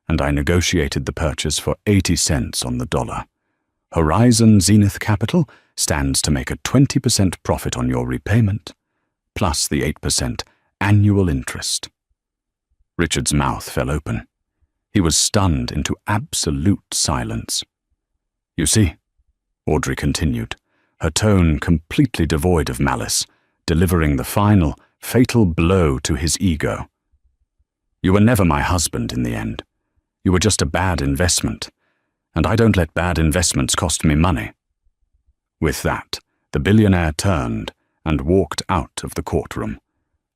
and I negotiated the purchase for 80 cents on the dollar. Horizon Zenith Capital stands to make a 20% profit on your repayment, plus the 8% annual interest." Richard's mouth fell open. He was stunned into absolute silence. "You see," Audrey continued, her tone completely devoid of malice, delivering the final, fatal blow to his ego. "You were never my husband in the end. You were just a bad investment, and I don't let bad investments cost me money." With that, the billionaire turned and walked out of the courtroom,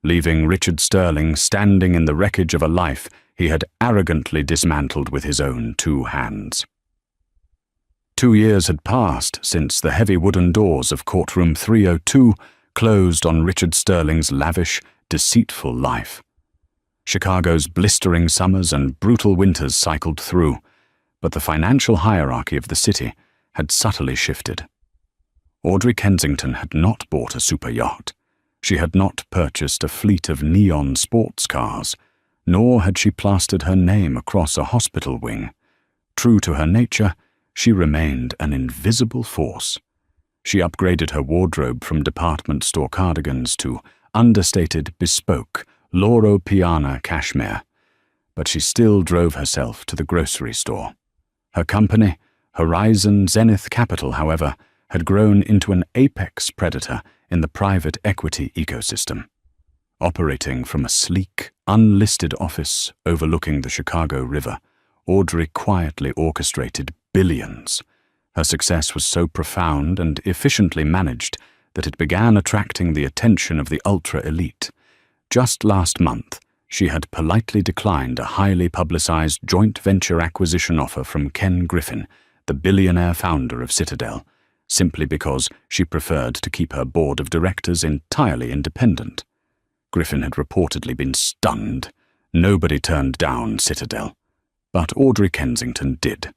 leaving Richard Sterling standing in the wreckage of a life he had arrogantly dismantled with his own 2 hands. 2 years had passed since the heavy wooden doors of courtroom 302 closed on Richard Sterling's lavish, deceitful life. Chicago's blistering summers and brutal winters cycled through, but the financial hierarchy of the city had subtly shifted. Audrey Kensington had not bought a super yacht. She had not purchased a fleet of neon sports cars, nor had she plastered her name across a hospital wing. True to her nature, she remained an invisible force. She upgraded her wardrobe from department store cardigans to understated, bespoke, Loro Piana cashmere, but she still drove herself to the grocery store. Her company, Horizon Zenith Capital, however, had grown into an apex predator in the private equity ecosystem. Operating from a sleek, unlisted office overlooking the Chicago River, Audrey quietly orchestrated billions. Her success was so profound and efficiently managed that it began attracting the attention of the ultra-elite. Just last month, she had politely declined a highly publicized joint venture acquisition offer from Ken Griffin, the billionaire founder of Citadel, simply because she preferred to keep her board of directors entirely independent. Griffin had reportedly been stunned. Nobody turned down Citadel. But Audrey Kensington did.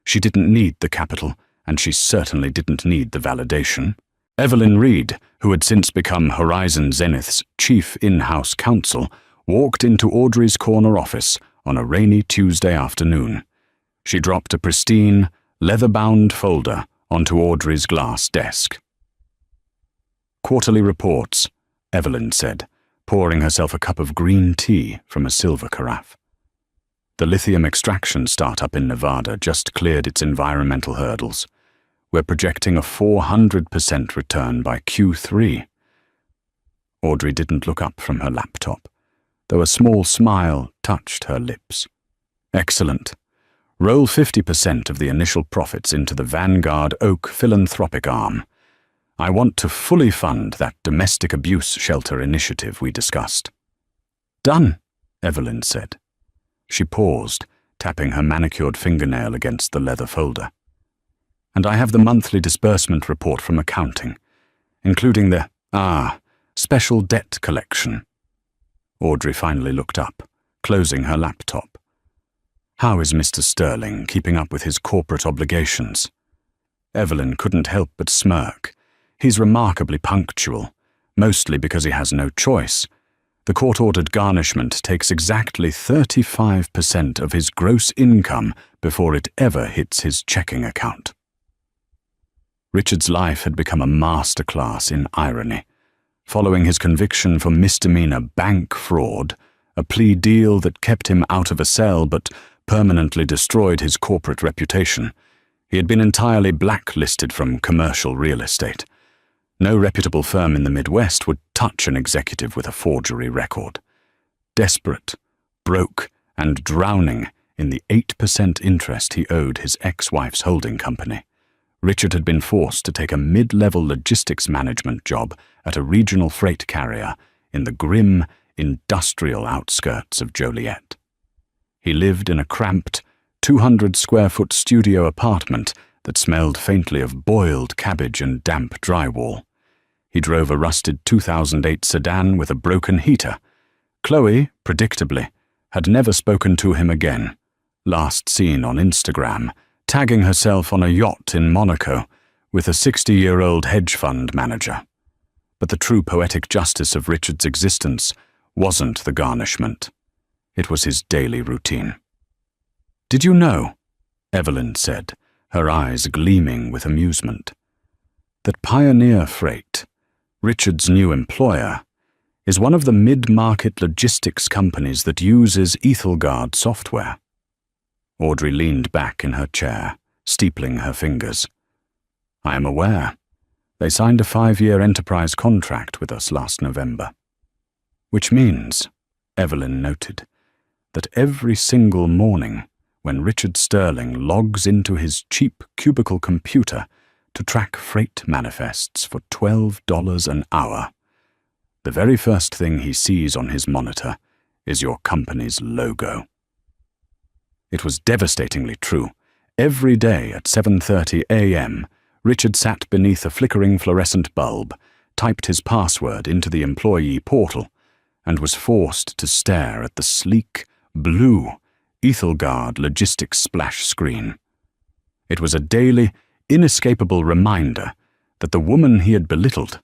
She didn't need the capital, and she certainly didn't need the validation. Evelyn Reed, who had since become Horizon Zenith's chief in-house counsel, walked into Audrey's corner office on a rainy Tuesday afternoon. She dropped a pristine, leather-bound folder onto Audrey's glass desk. "Quarterly reports," Evelyn said, pouring herself a cup of green tea from a silver carafe. "The lithium extraction startup in Nevada just cleared its environmental hurdles. We're projecting a 400% return by Q3. Audrey didn't look up from her laptop, though a small smile touched her lips. "Excellent. Roll 50% of the initial profits into the Vanguard Oak philanthropic arm. I want to fully fund that domestic abuse shelter initiative we discussed." "Done," Evelyn said. She paused, tapping her manicured fingernail against the leather folder. "And I have the monthly disbursement report from accounting, including the Special debt collection. Audrey finally looked up, closing her laptop. How is Mr. Sterling keeping up with his corporate obligations? Evelyn couldn't help but smirk. He's remarkably punctual, mostly because he has no choice. The court-ordered garnishment takes exactly 35% of his gross income before it ever hits his checking account. Richard's life had become a masterclass in irony. Following his conviction for misdemeanor bank fraud, a plea deal that kept him out of a cell but permanently destroyed his corporate reputation, he had been entirely blacklisted from commercial real estate. No reputable firm in the Midwest would touch an executive with a forgery record. Desperate, broke, and drowning in the 8% interest he owed his ex-wife's holding company, Richard had been forced to take a mid-level logistics management job at a regional freight carrier in the grim, industrial outskirts of Joliet. He lived in a cramped, 200-square-foot studio apartment that smelled faintly of boiled cabbage and damp drywall. He drove a rusted 2008 sedan with a broken heater. Chloe, predictably, had never spoken to him again, last seen on Instagram, tagging herself on a yacht in Monaco with a 60-year-old hedge fund manager. But the true poetic justice of Richard's existence wasn't the garnishment. It was his daily routine. "Did you know," Evelyn said, her eyes gleaming with amusement, "that Pioneer Freight, Richard's new employer, is one of the mid-market logistics companies that uses Ethelgard software?" Audrey leaned back in her chair, steepling her fingers. "I am aware. They signed a 5-year enterprise contract with us last November." "Which means," Evelyn noted, "that every single morning when Richard Sterling logs into his cheap cubicle computer to track freight manifests for $12 an hour, the very first thing he sees on his monitor is your company's logo." It was devastatingly true. Every day at 7:30 a.m., Richard sat beneath a flickering fluorescent bulb, typed his password into the employee portal, and was forced to stare at the sleek, blue Ethelgard logistics splash screen. It was a daily, inescapable reminder that the woman he had belittled,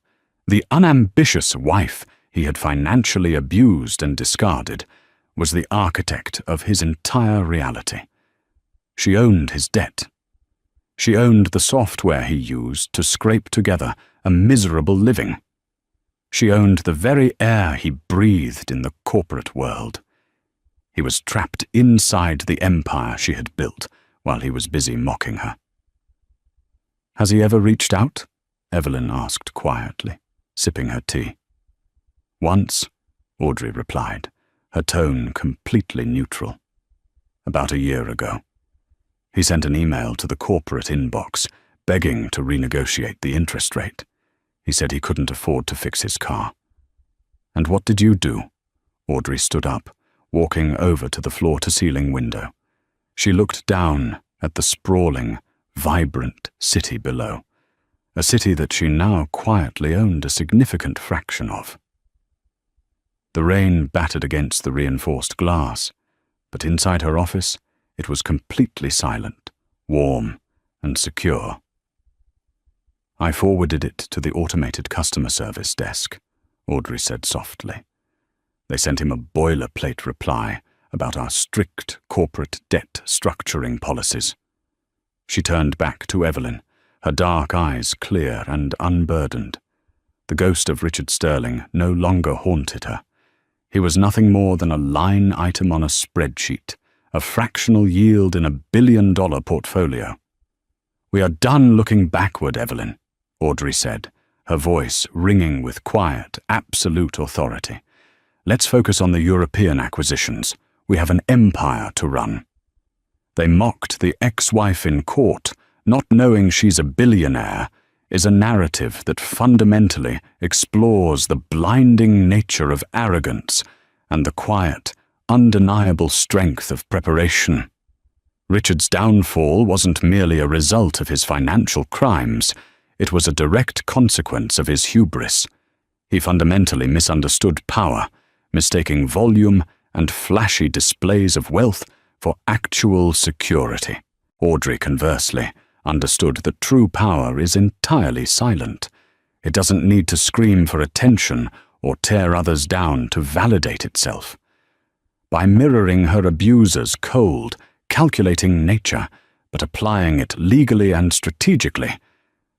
the unambitious wife he had financially abused and discarded, was the architect of his entire reality. She owned his debt. She owned the software he used to scrape together a miserable living. She owned the very air he breathed in the corporate world. He was trapped inside the empire she had built while he was busy mocking her. "Has he ever reached out?" Evelyn asked quietly, sipping her tea. "Once," Audrey replied, her tone completely neutral. "About a year ago. He sent an email to the corporate inbox, begging to renegotiate the interest rate. He said he couldn't afford to fix his car." "And what did you do?" Audrey stood up, walking over to the floor-to-ceiling window. She looked down at the sprawling, vibrant city below, a city that she now quietly owned a significant fraction of. The rain battered against the reinforced glass, but inside her office it was completely silent, warm, and secure. "I forwarded it to the automated customer service desk," Audrey said softly. "They sent him a boilerplate reply about our strict corporate debt structuring policies." She turned back to Evelyn, her dark eyes clear and unburdened. The ghost of Richard Sterling no longer haunted her. He was nothing more than a line item on a spreadsheet, a fractional yield in a billion-dollar portfolio. "We are done looking backward, Evelyn," Audrey said, her voice ringing with quiet, absolute authority. "Let's focus on the European acquisitions. We have an empire to run." "They mocked the ex-wife in court, not knowing she's a billionaire," is a narrative that fundamentally explores the blinding nature of arrogance and the quiet, undeniable strength of preparation. Richard's downfall wasn't merely a result of his financial crimes, it was a direct consequence of his hubris. He fundamentally misunderstood power, mistaking volume and flashy displays of wealth for actual security. Audrey, conversely, understood that true power is entirely silent. It doesn't need to scream for attention or tear others down to validate itself. By mirroring her abuser's cold, calculating nature, but applying it legally and strategically,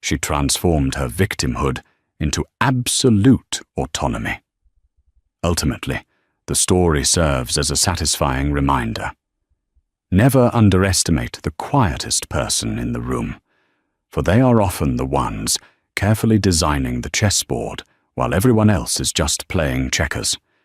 she transformed her victimhood into absolute autonomy. Ultimately, the story serves as a satisfying reminder. Never underestimate the quietest person in the room, for they are often the ones carefully designing the chessboard while everyone else is just playing checkers.